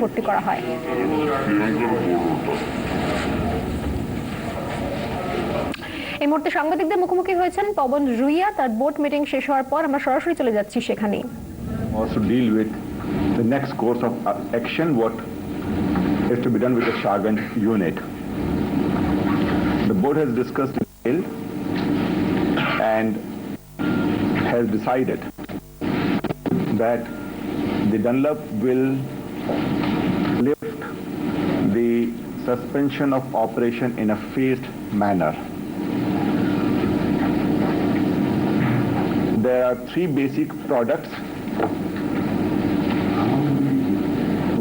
ভর্তি করা হয়। এই মুহূর্তে সাংবাদিকদের মুখোমুখি হয়েছেন পবন রুইয়া। তার বোর্ড মিটিং শেষ হওয়ার পর আমরা সরাসরি চলে যাচ্ছি সেখানে। Also deal with the next course of action, what is to be done with the Sharvent unit. The board has discussed in detail and has decided that the Dunlop will lift the suspension of operation in a phased manner. There are three basic products.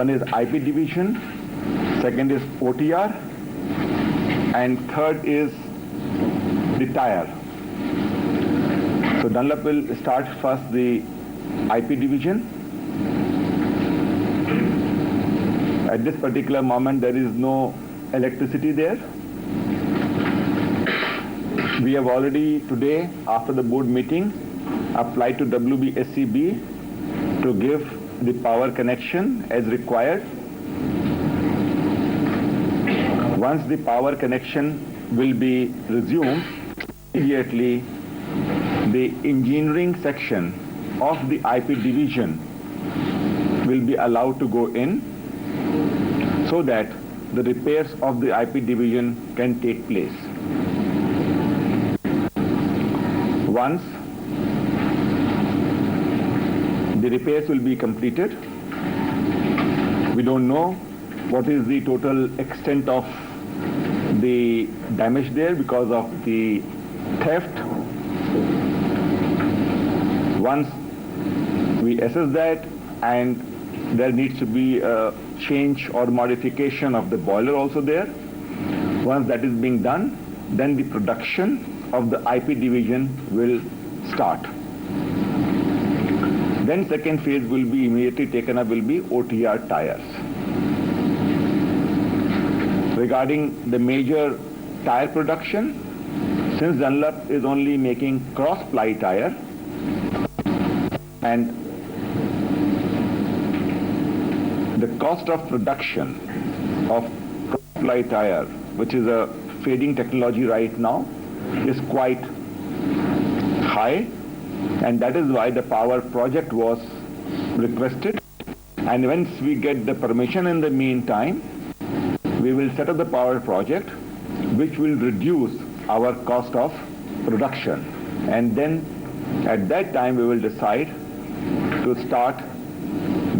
One is IP division, second is OTR, and third is the tire. So Dunlop will start first the IP division. At this particular moment there is no electricity there. We have already today, after the board meeting, applied to WBSCB to give the power connection as required. Once the power connection will be resumed, immediately the engineering section of the IP division will be allowed to go in so that the repairs of the IP division can take place. Once the repairs will be completed, we don't know what is the total extent of the damage there because of the theft. Once we assess that and there needs to be a change or modification of the boiler also there. Once that is being done, then the production of the IP division will start. Then second phase will be immediately taken up, will be OTR tires. Regarding the major tire production, since Dunlop is only making cross-ply tire and the cost of production of cross-ply tire, which is a fading technology right now, is quite high, and that is why the power project was requested. And once we get the permission in the meantime, we will set up the power project which will reduce our cost of production, and then at that time we will decide to start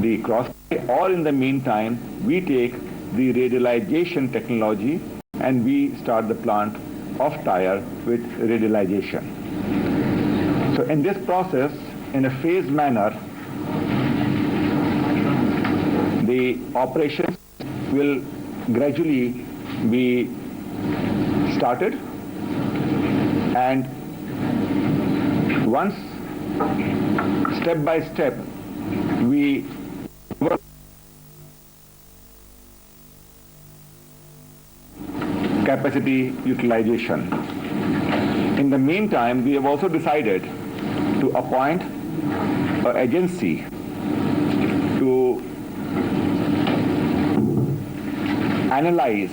the cross, or in the meantime we take the radialization technology and we start the plant of tire with radialization. So in this process, in a phased manner, the operations will gradually be started, and once step by step we capacity utilization. In the meantime, we have also decided to appoint an agency to analyze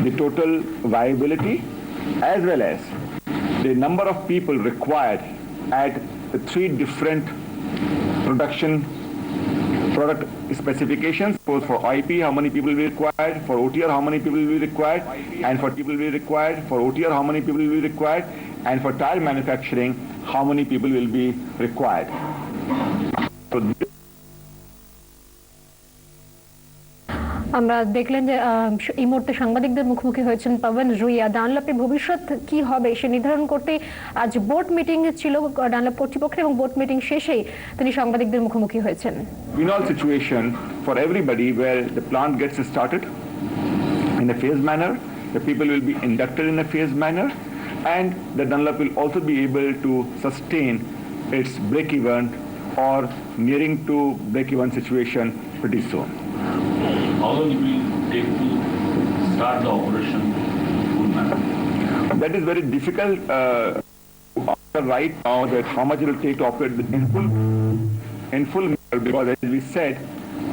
the total viability as well as the number of people required at the three different product specifications. For IP, how many people will be required? For OTR, how many people will be required? And for people will be required? For OTR, how many people will be required? And for tire manufacturing, how many people will be required? So আমরা দেখলেন যে এই মুহূর্তে সাংবাদিকদের মুখোমুখি হয়েছেন পবন রুইয়া। ডানলপের ভবিষ্যৎ কি হবে সে নির্ধারণ করতে আজ বোর্ড মিটিং ছিল ডানলপ কর্তৃপক্ষের, এবং বোর্ড মিটিং শেষেই তিনি সাংবাদিকদের মুখোমুখি হয়েছেন। In all situation for everybody where the plant gets started in a phased manner, the people will be inducted in a phased manner, and the Dunlop will also be able to sustain its break-even or nearing to break-even situation pretty soon. How long it will take to start the operation? That is very difficult right now, that how much it will take to operate in full, because as we said,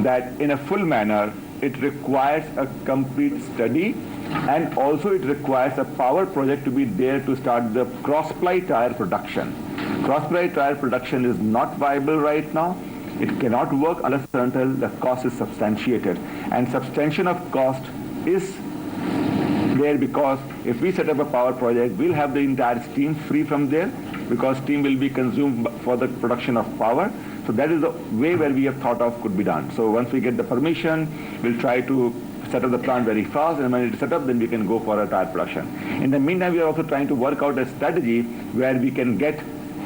that in a full manner, it requires a complete study, and also it requires a power project to be there to start the cross-ply tire production. Cross-ply tire production is not viable right now. It cannot work unless until the cost is substantiated. And substantiation of cost is there because if we set up a power project, we'll have the entire steam free from there because steam will be consumed for the production of power. So that is the way where we have thought of could be done. So once we get the permission, we'll try to set up the plant very fast, and when it is set up, then we can go for a tire production. In the meantime, we are also trying to work out a strategy where we can get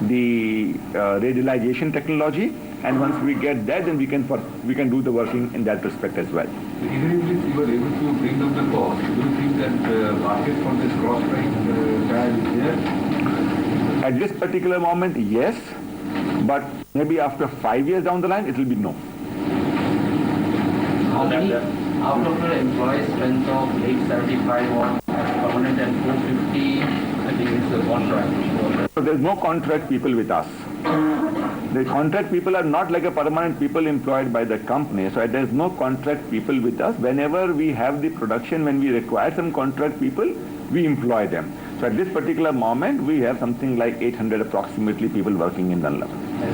the radialization technology, and once we get that, then we can do the working in that respect as well. Even if you were able to bring down the cost, do you think that market for this cross-price tire is there? At this particular moment, yes, but maybe after 5 years down the line, it will be no. How many out of the employee strength of 875 on permanent and 450, I think it's a contract. So there's no contract people with us. The contract people are not like a permanent people employed by the company. So there's no contract people with us. Whenever we have the production, when we require some contract people, we employ them. So at this particular moment, we have something like 800 approximately people working in Dunlop,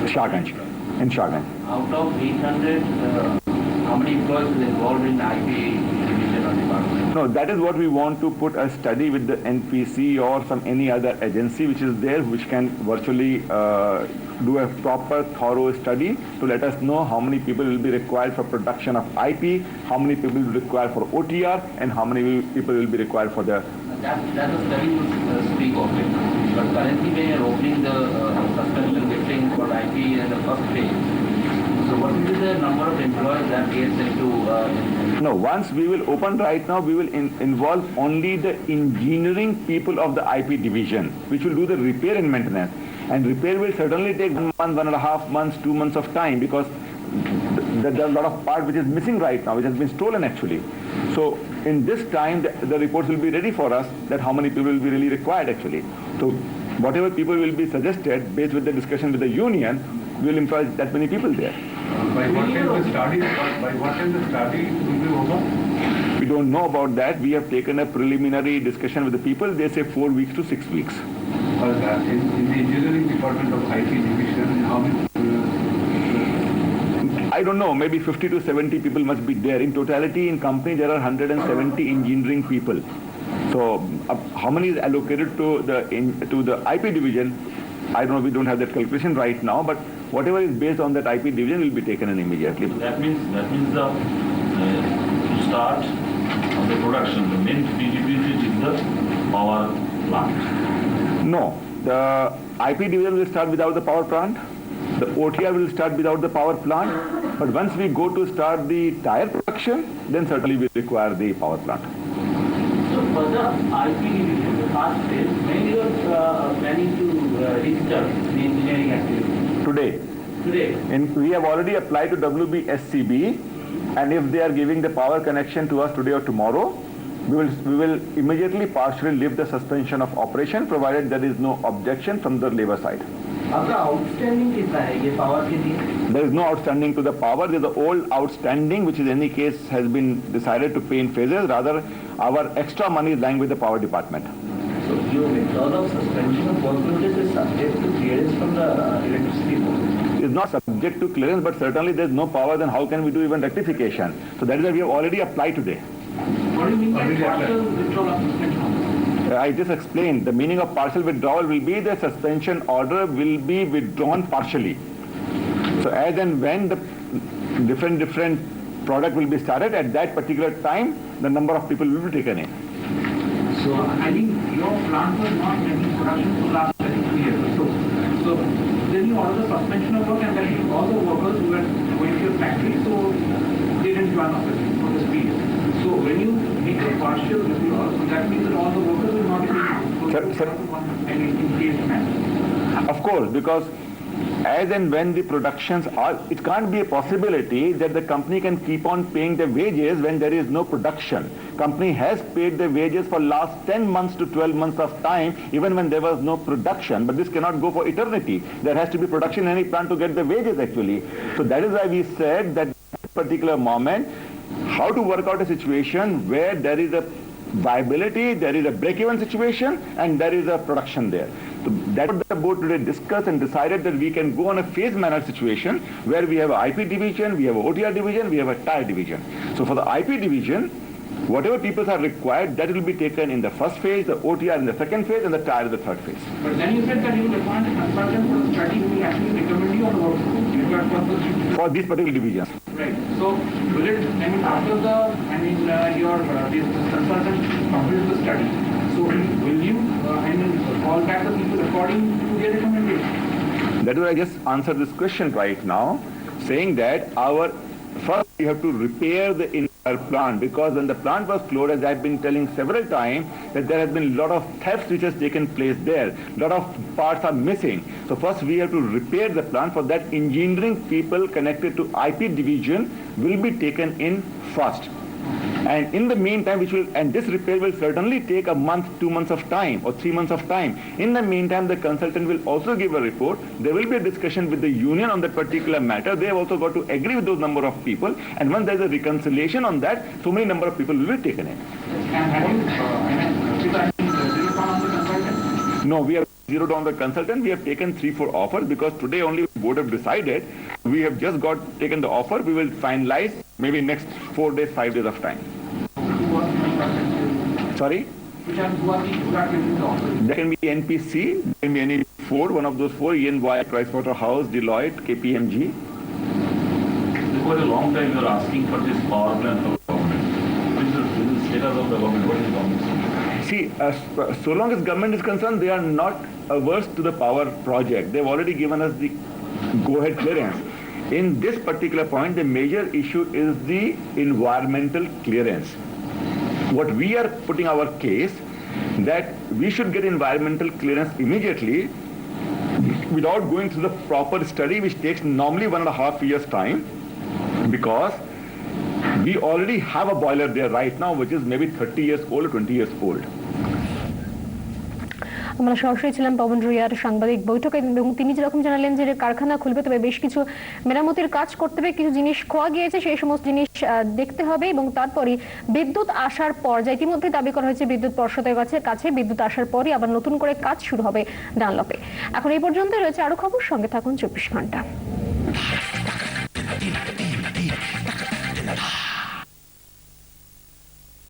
Shahganj, in Shahganj. Out of 800, how many employees is involved in IP division or department? No, that is what we want to put a study with the NPC or some any other agency which is there, which can virtually do a proper thorough study to let us know how many people will be required for production of IP, how many people will be required for OTR, and how many people will be required for the... That's a study you speak of it. But currently when you're opening the suspension lifting for IP in the first phase, so what will be the number of employees that gets into... No, once we will open right now, we will involve only the engineering people of the IP division, which will do the repair and maintenance. And repair will certainly take 1 month, 1.5 months, 2 months of time because there's a lot of part which is missing right now, which has been stolen actually. So in this time, the reports will be ready for us that how many people will be really required actually. So whatever people will be suggested based with the discussion with the union, we will employ that many people there. By what time the study will be over? We don't know about that. We have taken a preliminary discussion with the people. They say 4 weeks to 6 weeks. In the engineering department of IT division, how many I don't know, maybe 50 to 70 people must be there. In totality, in company, there are 170 engineering people. So how many is allocated to the IP division? I don't know, we don't have that calculation right now, but whatever is based on that IP division will be taken in immediately. So that means the to start of the production, the main feasibility is the power plant. No, the IP division will start without the power plant. The OTR will start without the power plant. But once we go to start the tire production, then certainly we require the power plant. So for the IP division, the first phase, when you are planning to restart the engineering activity? Today. And we have already applied to WBSCB, and if they are giving the power connection to us today or tomorrow, we will immediately partially lift the suspension of operation, provided there is no objection from the labor side. Outstanding is power के लिए? There is no outstanding to the power. There is the old outstanding, which in any case has been decided to pay in phases. Rather, our extra money is lying with the power department. So your method of suspension of workload is subject to clearance from the electricity board? It is not subject to clearance, but certainly there is no power. Then how can we do even rectification? So that is why we have already applied today. What do you mean by partial withdrawal of suspension? I just explained. The meaning of partial withdrawal will be the suspension order will be withdrawn partially. So as and when the different product will be started, at that particular time, the number of people will be taken in. So I think your plant was not making production for last 2 years or so. So then you order the suspension of work, and then all the workers who were going to your factory, so they didn't join up for this period. So when you make a partial withdrawal, so that means that all the workers will not be engaged manner. Of course, because as and when the productions are, it can't be a possibility that the company can keep on paying the wages when there is no production. Company has paid the wages for last 10 months to 12 months of time, even when there was no production. But this cannot go for eternity. There has to be production in any plant to get the wages actually. So that is why we said that particular moment how to work out a situation where there is a viability, there is a break-even situation, and there is a production there. So that's what the board today discussed and decided that we can go on a phase manner situation where we have an IP division, we have an OTR division, we have a tire division. So for the IP division, whatever people are required, that will be taken in the first phase, the OTR in the second phase, and the tire in the third phase. But then you said that you will appoint a consultant for the study who will actually recommend you on what required purpose. For these particular divisions. Right. So will it, after the, your this consultant completes the study, so will you, call back the people according to their recommendation? That is why I just answered this question right now, saying that first we have to repair the entire plant, because when the plant was closed, as I've been telling several times, that there has been a lot of theft which has taken place there. A lot of parts are missing. So first we have to repair the plant. For that, engineering people connected to IP division will be taken in first. And in the meantime, this repair will certainly take a month, 2 months of time, or 3 months of time. In the meantime, the consultant will also give a report. There will be a discussion with the union on that particular matter. They have also got to agree with those number of people. And once there is a reconciliation on that, so many number of people will be taken in. And have you, zeroed down on the consultant? No, we have zeroed down the consultant. We have taken 3-4 offers, because today only board have decided. We have just taken the offer. We will finalize maybe next 4 days, 5 days of time. Sorry? Which are who are giving the offer? There can be NPC, there can be any 4, one of those 4, EY, Pricewaterhouse, Deloitte, KPMG. For a long time you are asking for this power plant for government. What is the status of the government? What is government? See, so long as government is concerned, they are not averse to the power project. They've already given us the go-ahead clearance. In this particular point, the major issue is the environmental clearance. What we are putting our case, that we should get environmental clearance immediately without going through the proper study, which takes normally 1.5 years time, because we already have a boiler there right now, which is maybe 30 years old or 20 years old. আমরা সরাসরি ছিলাম পবন রুইয়ার সাংবাদিক বৈঠকে, এবং তিনি যেরকম জানালেন যে কারখানা খুলবে, তবে বেশ কিছু মেরামতির কাজ করতে হবে, কিছু জিনিস খোয়া গিয়েছে, সেই সমস্ত জিনিস দেখতে হবে, এবং তারপরে বিদ্যুৎ আসার পর, যা ইতিমধ্যে দাবি করা হয়েছে বিদ্যুৎ পর্ষদের কাছে বিদ্যুৎ আসার পরই আবার নতুন করে কাজ শুরু হবে ডানলপে। এখন এই পর্যন্ত রয়েছে আরো খবর, সঙ্গে থাকুন 24 ঘন্টা।